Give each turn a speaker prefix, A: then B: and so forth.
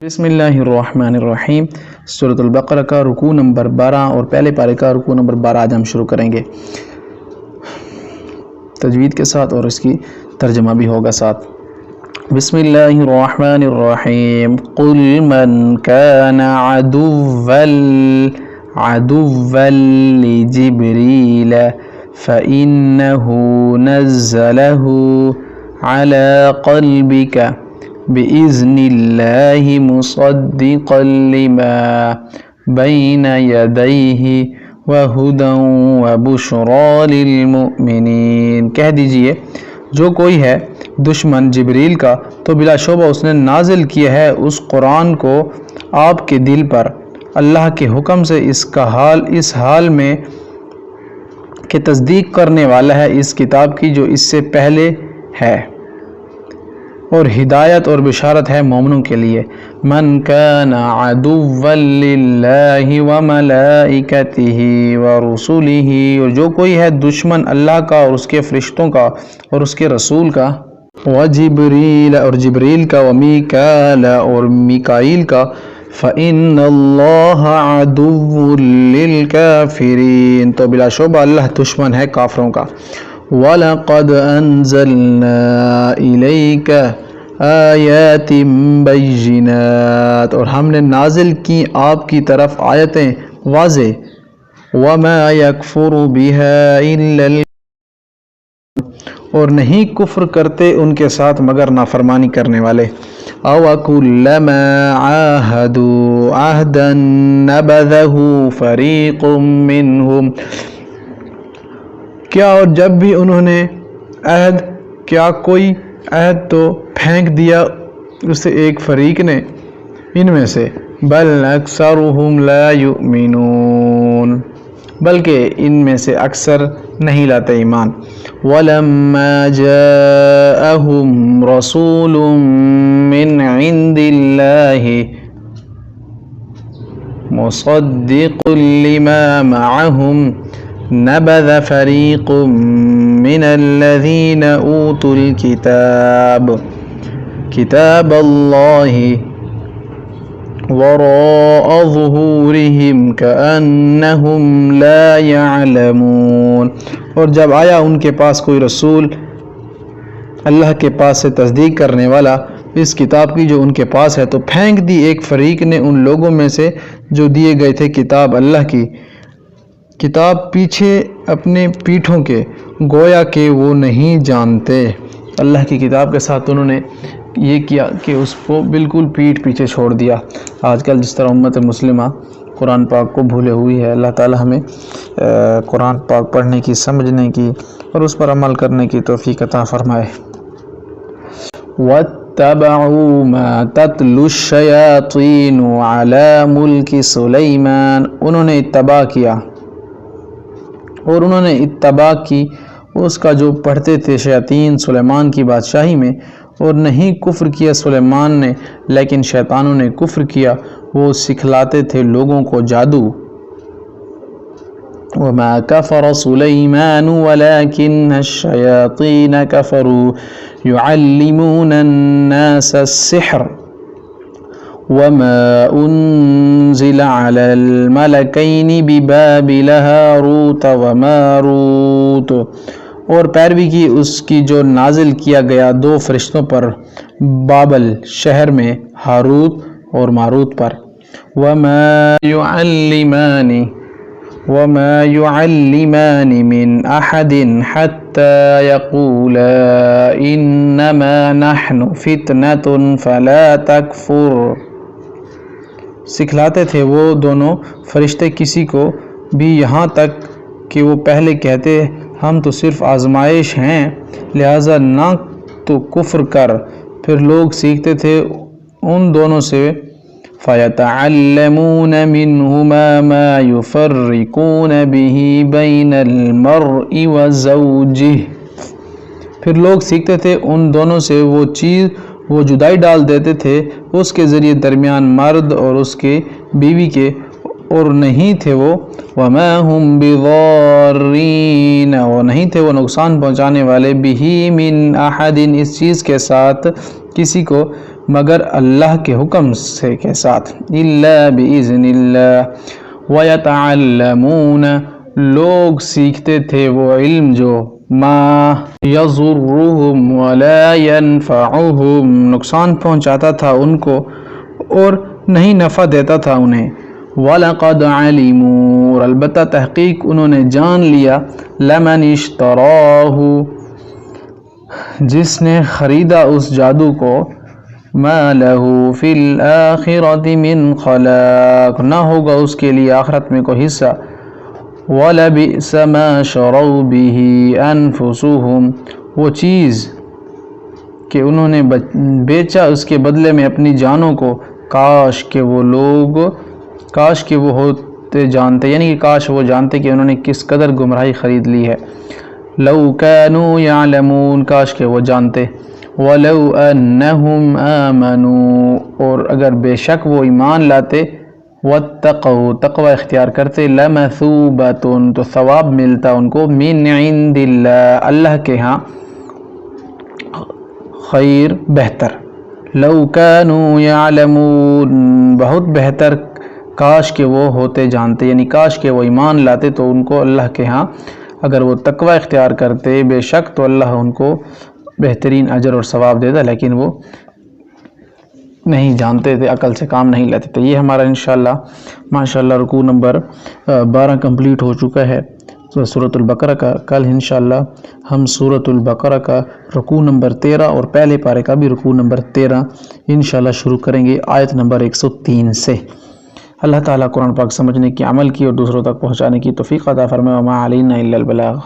A: बिस्मिल्लाहिर्रहमानिर्रहीम। सूरत अल-बक़रा का रुकू नंबर 12 और पहले पारे का रुकू नंबर 12 आज हम शुरू करेंगे तजवीद के साथ और इसकी तर्जमा भी होगा साथ। बिस्मिल्लाहिर्रहमानिर्रहीम। कुल मन काना अदुव्वल लिजिब्रील फ़इन्नहु नज़्ज़लहु अला क़ल्बिका बिइज़्निल्लाहि मुसद्दिक़न लिमा बैन यदैहि वहुदन वबुश्रा लिलमुमिनीन। कह दीजिए, जो कोई है दुश्मन जिब्रील का तो बिलाशुबा उसने नाजिल किया है उस कुरान को आपके दिल पर अल्लाह के हुक्म से इस हाल में कि तस्दीक करने वाला है इस किताब की जो इससे पहले है, और हिदायत और बिशारत है मोमिनों के लिए। मन काना अदुव्वल लिल्लाहि व मलाइकतिही व रुसुलिही, और जो कोई है दुश्मन अल्लाह का और उसके फरिश्तों का और उसके रसूल का, व जिब्रील और जिब्रील का, व मीकाल और मीकाईल का, फ़इन्नल्लाह अदुव्वुल लिलकाफिरीन, तो बिलाशुबा अल्लाह दुश्मन है काफरों का। वलक़द अंज़लना इलैका आयातिम बय्यिनात, और हमने नाजिल की आपकी तरफ आयतें वाज़े। वमा यकफुरु बिहा इल्लल, और नहीं कुफ्र करते उनके साथ मगर नाफरमानी करने वाले। अव कुल्लमा आहदू अहदन नबज़हु फ़रीक़ुम मिनहुम, क्या और जब भी उन्होंने अहद क्या कोई अहद तो फेंक दिया उसे एक फरीक ने इनमें से। बल अक्सरुहुम ला युमिनून, बल्कि इनमें से अक्सर नहीं लाते ईमान। वलम्मा जाअहुम रसूलुम मिन इंदिल्लाहि मुसद्दिक़ुन लिमा मअहुम नबज़ फ़रीक़ुम मिनल्लज़ीना ऊतुल किताबल्लाहि वराअ ज़ुहूरिहिम कअन्नहुम ला यअलमून, और जब आया उनके पास कोई रसूल अल्लाह के पास से तस्दीक करने वाला इस किताब की जो उनके पास है, तो फेंक दी एक फरीक ने उन लोगों में से जो दिए गए थे किताब अल्लाह की किताब पीछे अपने पीठों के, गोया कि वो नहीं जानते। अल्लाह की किताब के साथ उन्होंने ये किया कि उसको बिल्कुल पीठ पीछे छोड़ दिया। आजकल जिस तरह उम्मत मुस्लिमा कुरान पाक को भूले हुई है, अल्लाह ताला हमें कुरान पाक पढ़ने की, समझने की और उस पर अमल करने की तौफीक अता फरमाए। वत्तबअू मा तत्लुश्शयातीनु अला मुल्कि सुलैमान, उन्होंने इत्तबा किया और उन्होंने इत्तबा की उसका जो पढ़ते थे शयातीन सुलेमान की बादशाही में, और नहीं कुफ्र किया सुलेमान ने लेकिन शैतानों ने कुफ्र किया, वो सिखलाते थे लोगों को जादू। वमा कफ़र सुलैमान वलाकिन्नश-शयातीन कफ़रू युअल्लिमूना अन्नास अस्सिह्र वमा उन्ज़िला अलल मलकैनि बिबाबिल हारूत व मारूत, और पैरवी की उसकी जो नाजिल किया गया दो फरिश्तों पर बाबल शहर में, हारूत और मारूत पर। वमा युअल्लिमानि मिन अहदिन हत्ता यक़ूला इन्नमा नहनु फितनतुन फला तकफुर, सिखलाते थे वो दोनों फरिश्ते किसी को भी यहाँ तक कि वो पहले कहते हम तो सिर्फ आजमाइश हैं, लिहाजा ना तो कुफ्र कर। फिर लोग सीखते थे उन दोनों से। फ़यतअल्लमून मिन्हुमा मा युफ़र्रिक़ून बिही बैनल मर्इ व ज़ौजिही, फिर लोग सीखते थे उन दोनों से वो चीज़ वो जुदाई डाल देते थे उसके ज़रिए दरमियान मर्द और उसके बीवी के, और नहीं थे वो वमा हुम बिज़ार्रीन, और नहीं थे वो नुकसान पहुँचाने वाले बिही मिन अहदिन, इस चीज़ के साथ किसी को مگر اللہ کے حکم سے کے ساتھ. الا باذن اللہ. ویتعلمون لوگ سیکھتے تھے وہ علم جو ما یضرهم ولا ينفعهم نقصان پہنچاتا تھا ان کو اور نہیں نفع دیتا تھا انہیں. وَلَقَدْ عَلِمُوا اور البتہ تحقیق انہوں نے جان لیا لَمَنِ اشْتَرَاهُ جس نے خریدا اس جادو کو مَا لَهُ فِي الْآخِرَةِ مِنْ خَلَاقٍ نہ ہوگا اس کے لیے آخرت میں کوئی حصہ. وَلَبِئْسَ مَا شَرَوْا بِهِ أَنفُسُهُمْ وہ چیز کہ انہوں نے بیچا اس کے بدلے میں اپنی جانوں کو. کاش کہ وہ ہوتے جانتے یعنی کہ کاش وہ جانتے کہ انہوں نے کس قدر گمراہی خرید لی ہے. لو كانوا يعلمون کاش کہ وہ جانتے. ولو انہم آمنوا اور اگر بے شک وہ ایمان لاتے واتقوا تقوی اختیار کرتے لمثوبۃ تو ثواب ملتا ان کو من عند اللہ اللہ کے ہاں خیر بہتر. لو كانوا يعلمون بہت بہتر کاش کہ وہ ہوتے جانتے یعنی کاش کہ وہ ایمان لاتے تو ان کو اللہ کے ہاں اگر وہ تقوی اختیار کرتے بے شک تو اللہ ان کو بہترین اجر اور ثواب دیتا لیکن وہ نہیں جانتے تھے عقل سے کام نہیں لیتے تھے. یہ ہمارا انشاءاللہ ماشاءاللہ رکوع نمبر 12 کمپلیٹ ہو چکا ہے سورۃ البقرہ کا. کل انشاءاللہ ہم سورۃ البقرہ کا رکوع نمبر 13 اور پہلے پارے کا بھی رکوع نمبر 13 انشاءاللہ شروع کریں گے آیت نمبر 103 سے. اللہ تعالیٰ قرآن پاک سمجھنے کی عمل کی اور دوسروں تک پہنچانے کی توفیق عطا فرمائے. وما علینا الا البلاغ.